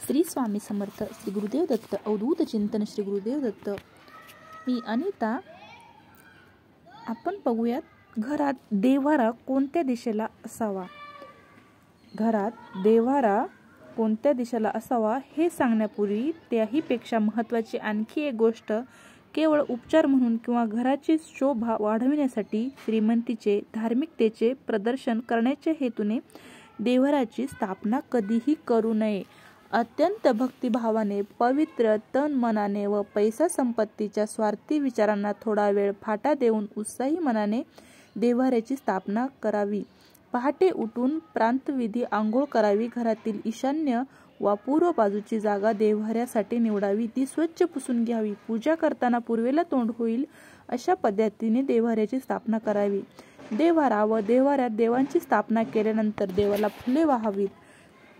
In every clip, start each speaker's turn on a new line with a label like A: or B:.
A: श्री स्वामी समर्थ, श्री गुरुदेव दत्त, अवधूत चिंतन, श्री गुरुदेव दत्त. मी अनिता. आपण बघूयात घरात देव्हारा कोणत्या दिशेला असावा. घरात देव्हारा कोणत्या दिशेला असावा हे सांगण्यापूर्वी त्याहीपेक्षा महत्त्वाची आणखी एक गोष्ट, केवळ उपचार म्हणून किंवा घराची शोभा वाढविण्यासाठी श्रीमंतीचे धार्मिकतेचे प्रदर्शन करण्याच्या हेतूने देव्हाऱ्याची स्थापना कधीही करू नये. अत्यंत भक्तिभावाने, पवित्र तन मनाने व पैसा संपत्तीच्या स्वार्थी विचारांना थोडा वेळ फाटा देऊन उत्साही मनाने देव्हाऱ्याची स्थापना करावी. पहाटे उठून प्रांतविधी आंघोळ करावी. घरातील ईशान्य वा पूर्व बाजूची जागा देव्हाऱ्यासाठी निवडावी. ती स्वच्छ पुसून घ्यावी. पूजा करताना पूर्वेला तोंड होईल अशा पद्धतीने देव्हाऱ्याची स्थापना करावी. देव्हारा व देव्हाऱ्यात देवांची स्थापना केल्यानंतर देवाला फुले वाहावीत.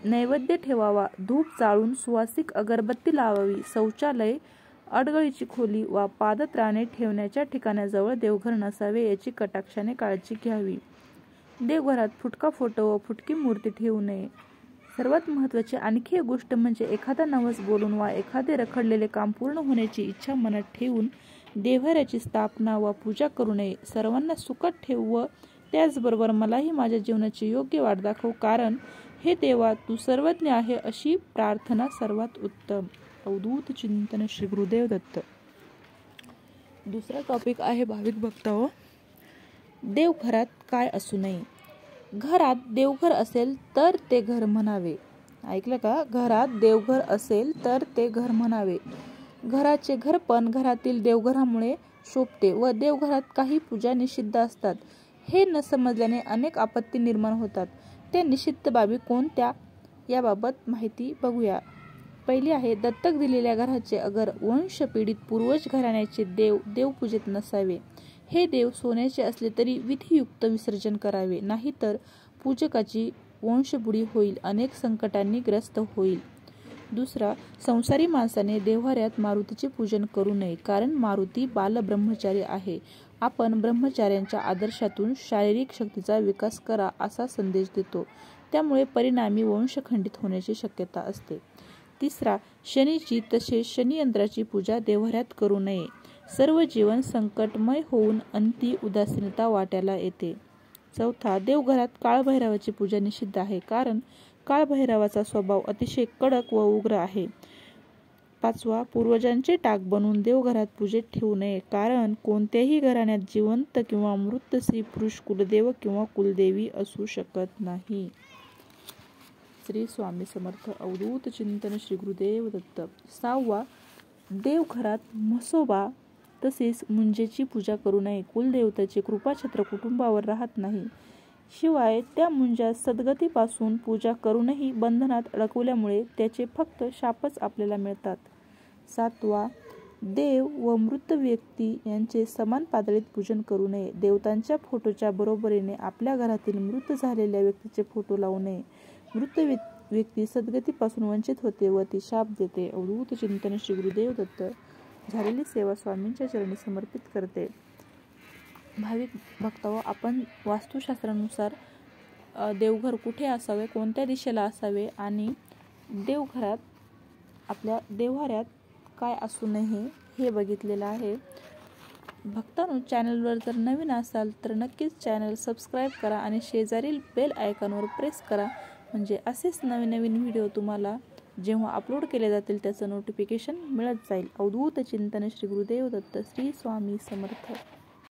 A: नैवेद्य ठेवावा. धूप जाळून सुवासिक अगरबत्ती लावावी. शौचालय, अडगळीची खोली वा पादत्राणे ठेवण्याच्या ठिकाणाजवळ देवघर नसावे याची कटाक्षाने काळजी घ्यावी. देवघरात फुटका फोटो व फुटकी मूर्ती ठेवू नये. सर्वात महत्त्वाची आणखी एक गोष्ट म्हणजे एखादा नवस बोलून वा एखादे रखडलेले काम पूर्ण होण्याची इच्छा मनात ठेवून देव्हाऱ्याची स्थापना व पूजा करू नये. सर्वांना सुखात ठेव व त्याचबरोबर मलाही माझ्या जीवनाची योग्य वाट दाखव, कारण हे देवा तू सर्वज्ञ आहे, अशी प्रार्थना सर्वात उत्तम. अवधूत चिंतन, श्री गुरुदेव दत्त. दुसरा टॉपिक आहे भाविक भक्तांनो, देवघरात काय असू नये. घरात देवघर असेल तर ते घर म्हणावे. ऐकलं का? घरात देवघर असेल तर ते घर म्हणावे. घराचे घरपण घरातील देवघरामुळे शोभते व देवघरात काही पूजा निषिद्ध असतात. हे न समजल्याने अनेक आपत्ती निर्माण होतात. त्या निषिद्ध बाबी कोणत्या याबाबत माहिती बघूया. पहिली आहे, दत्तक दिलेल्या घराचे अगर वंशपीडित पूर्वज घराण्याचे देव देवपूजेत नसावे. हे देव सोन्याचे असले तरी विधियुक्त विसर्जन करावे, नाहीतर पूजकाची वंशबुडी होईल, अनेक संकटांनी ग्रस्त होईल. दुसरा, संसारी माणसाने देव्हाऱ्यात मारुतीचे पूजन करू नये, कारण मारुती बालब्रह्मचारी आहे. आपण ब्रह्मचार्यांच्या आदर्शातून शारीरिक शक्तीचा विकास करा असा संदेश देतो, त्यामुळे परिणामी वंश खंडित होण्याची शक्यता असते. तिसरा, शनीची तसेच शनियंत्राची पूजा देव्हाऱ्यात करू नये. सर्व जीवन संकटमय होऊन अंती उदासीनता वाट्याला येते. चौथा, देवघरात काळभैरवाची पूजा निषिद्ध आहे, कारण काळभैरवाचा स्वभाव अतिशय कडक व उग्र आहे. पाचवा, पूर्वजांचे टाक बनवून देवघरात पूजेत ठेवू नये, कारण कोणत्याही घराण्यात जिवंत किंवा मृत स्त्री पुरुष कुलदेव किंवा कुलदेवी असू शकत नाही. श्री स्वामी समर्थ, अवधूत चिंतन, श्री गुरुदेव दत्त. सहावा, देवघरात म्हसोबा तसेच मुंजेची पूजा करू नये. कुलदेवतेचे कृपाछत्र कुटुंबावर राहत नाही. शिवाय त्या मुंजा सद्गतीपासून पूजा करूनही बंधनात अडकवल्यामुळे त्याचे फक्त शापच आपल्याला मिळतात. सातवा, देव व मृत व्यक्ती यांचे समान पातळीत पूजन करू नये. देवतांच्या फोटोच्या बरोबरीने आपल्या घरातील मृत झालेल्या व्यक्तीचे फोटो लावू नये. मृत व्यक्ती सद्गतीपासून वंचित होते व ती शाप देते. अवधूत चिंतन, श्री गुरुदेव दत्त. झालेली सेवा स्वामींच्या चरणी समर्पित करते. भाविक भक्तांनो, आपण वास्तुशास्त्रानुसार देवघर कुठे असावे, कोणत्या दिशेला असावे आणि देवघरात आपल्या देव्हाऱ्यात काय असू नये हे बघितलेलं आहे. भक्तांनो, चॅनलवर जर नवीन असाल तर नक्कीच चॅनल सबस्क्राईब करा आणि शेजारील बेल आयकॉनवर प्रेस करा, म्हणजे असेच नवीन नवीन व्हिडिओ तुम्हाला जेव्हा अपलोड केले जातील त्याचं नोटिफिकेशन मिळत जाईल. अवधूत चिंतन, श्री गुरुदेव दत्त. श्री स्वामी समर्थ.